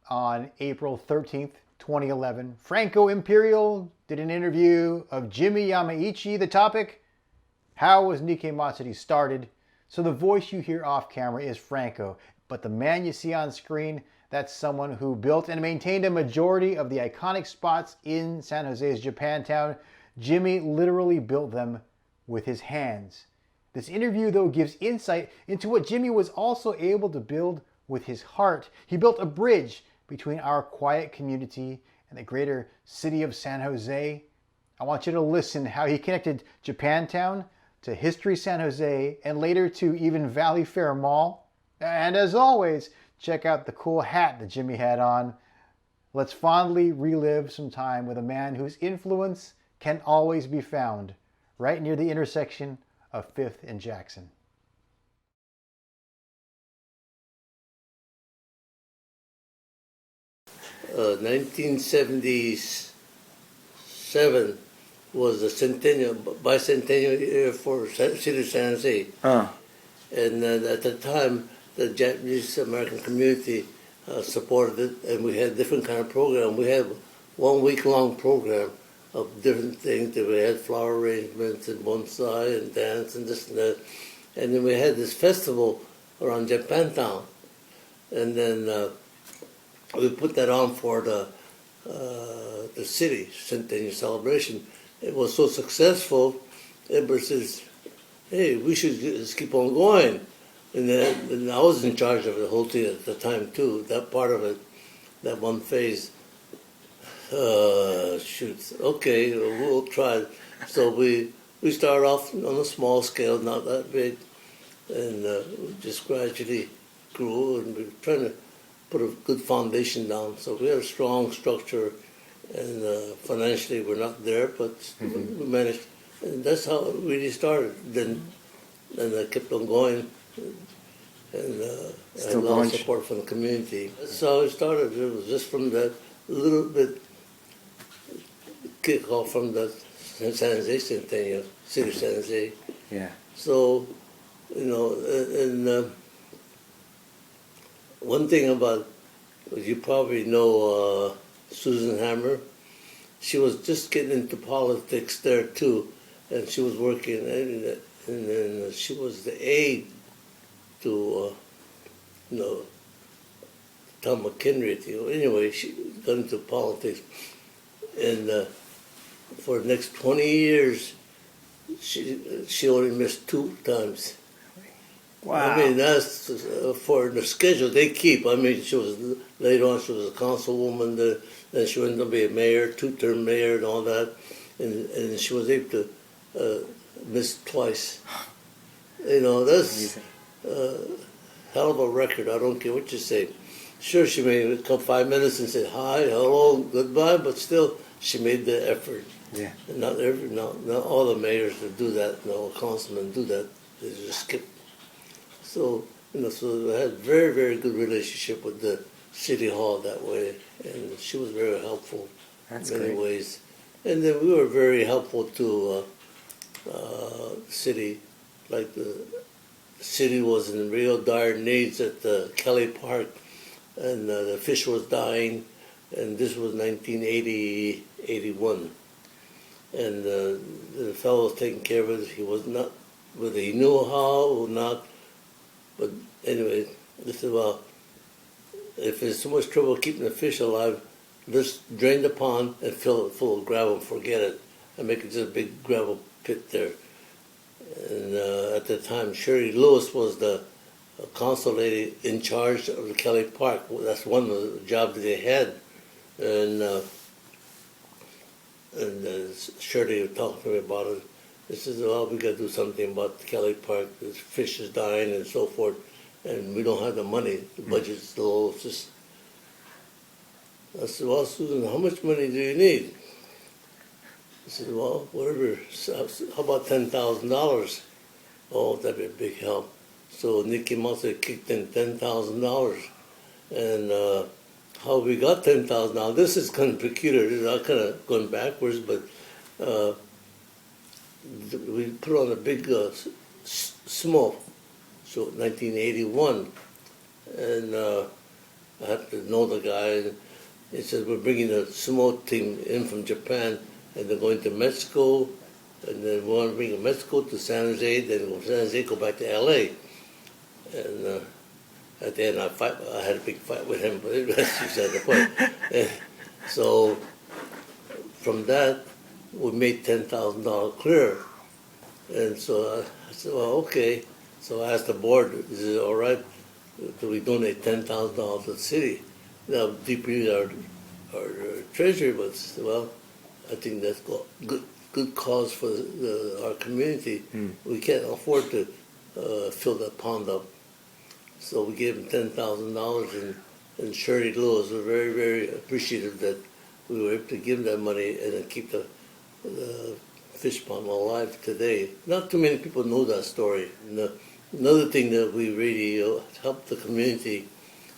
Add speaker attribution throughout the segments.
Speaker 1: on April 13th, 2011. Franco Imperial did an interview of Jimi Yamaichi. The topic, how was Nikkei Matsuri started? So the voice you hear off camera is Franco, but the man you see on screen, that's someone who built and maintained a majority of the iconic spots in San Jose's Japantown. Jimi literally built them with his hands. This interview, though, gives insight into what Jimi was also able to build with his heart. He built a bridge between our quiet community and the greater city of San Jose. I want you to listen how he connected Japantown to History San Jose and later to even Valley Fair Mall. And as always, check out the cool hat that Jimi had on. Let's fondly relive some time with a man whose influence can always be found right near the intersection of 5th and Jackson.
Speaker 2: 1977 was the bicentennial year for City of San Jose. And at the time, the Japanese American community supported it, and we had different kind of program. We had 1 week long program of different things. We had flower arrangements and bonsai and dance and this and that. And then we had this festival around Japantown. And then we put that on for the city centennial celebration. It was so successful, everybody says, hey, we should just keep on going. And I was in charge of the whole thing at the time too, that part of it, that one phase. Shoot, okay, we'll try. So we started off on a small scale, not that big, and we just gradually grew, and we were trying to put a good foundation down. So we had a strong structure, and financially we're not there, but we managed. And that's how it really started. Then I kept on going, and I had a lot of support from the community. That's how it started. It was just from that little bit kick off from the San Jose Centennial, City of San Jose.
Speaker 3: Yeah.
Speaker 2: So, and one thing about, you probably know Susan Hammer. She was just getting into politics there too, and she was working, and then she was the aide to, Tom McHenry. Anyway, she got into politics, and for the next 20 years, she only missed 2 times.
Speaker 3: Wow.
Speaker 2: I mean, that's for the schedule they keep. I mean, later on she was a councilwoman, then she went to be a mayor, 2-term mayor and all that, and she was able to miss twice. That's hell of a record. I don't care what you say. Sure, she may come 5 minutes and say hi, hello, goodbye, but still, she made the effort.
Speaker 3: Yeah.
Speaker 2: And not all the mayors that do that, no councilmen do that. They just skip. So, so I had a very, very good relationship with the city hall that way, and she was very helpful in many ways. And then we were very helpful to the city. Like the city was in real dire needs at the Kelly Park, and the fish was dying, and this was 1980-81. And the fellow was taking care of it. He was not, whether he knew how or not. But anyway, they said, well, if there's so much trouble keeping the fish alive, just drain the pond and fill it full of gravel and forget it, and make it just a big gravel pit there. And at the time, Sherry Lewis was the council lady in charge of the Kelly Park. That's one of the jobs that they had. And Shirley talked to me about it. They said, well, we got to do something about the Kelly Park. The fish is dying and so forth, and we don't have the money. The budget's low. It's just... I said, well, Susan, how much money do you need? I said, well, whatever. How about $10,000? Oh, that'd be a big help. So Nikkei Matsuri kicked in $10,000. And how we got $10,000, this is kind of peculiar. I'm kind of going backwards, but we put on a big smoke, so 1981. And I had to know the guy. And he said, we're bringing a sumo team in from Japan, and they're going to Mexico, and then we want to bring Mexico to San Jose, then from San Jose go back to L.A. And at the end, I had a big fight with him, but that's beside the point. And so from that, we made $10,000 clear. And so I said, well, okay. So I asked the board, is it all right? Do we donate $10,000 to the city? Now, DP, our treasurer, was, well, I think that's good cause for our community. We can't afford to fill that pond up. So we gave him $10,000, and Shirley Lewis was very, very appreciative that we were able to give him that money and then keep the fish pond alive today. Not too many people know that story. And another thing that we really helped the community,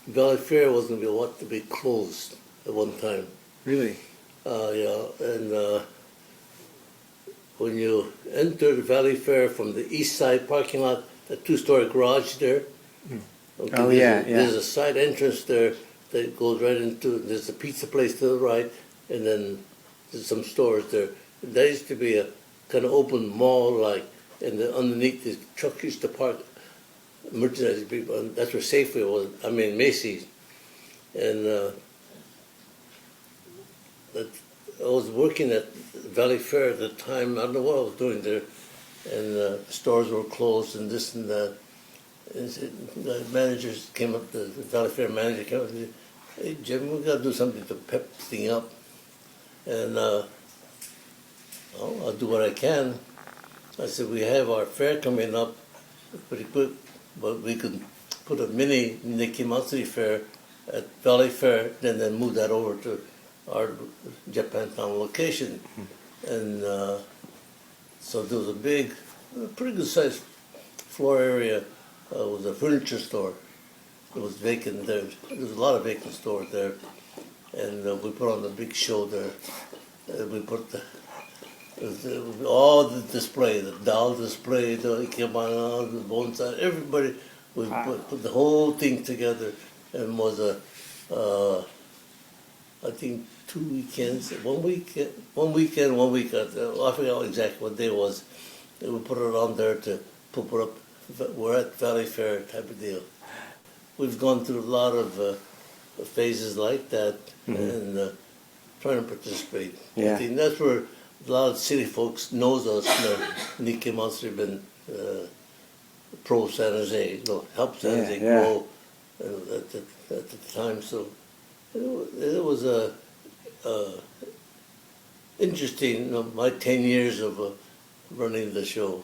Speaker 2: Valley Fair was going to be closed at one time.
Speaker 3: Really?
Speaker 2: Yeah, and when you enter the Valley Fair from the east side parking lot, the two-story garage there. Okay,
Speaker 3: Oh, yeah.
Speaker 2: There's a side entrance there that goes right into, there's a pizza place to the right, and then there's some stores there. There used to be a kind of open mall-like, and then underneath the truck used to park merchandising people, and that's where Safeway was, Macy's. And I was working at Valley Fair at the time. I don't know what I was doing there, and the stores were closed and this and that. And the managers came up, the Valley Fair manager came up and said, "Hey Jim, we got to do something to pep the thing up." And well, I'll do what I can. I said, we have our fair coming up pretty quick, but we could put a mini Nikkei Matsuri fair at Valley Fair, then move that over to our Japantown location. And so there was a big, pretty good sized floor area. It was a furniture store. It was vacant there. There was a lot of vacant stores there. And we put on the big show there. We put all the display, the doll display, the ikebana, the bonsai, everybody. We put the whole thing together, and was I think 2 weekends, one weekend, I forgot exactly what day it was. And we put it on there to put up, we're at Valley Fair type of deal. We've gone through a lot of phases like that, and trying to participate.
Speaker 3: Yeah.
Speaker 2: I think that's where a lot of city folks knows us. Nikkei Matsuri been pro San Jose, helped San Jose grow at the time. So it was interesting. My 10 years of running the show.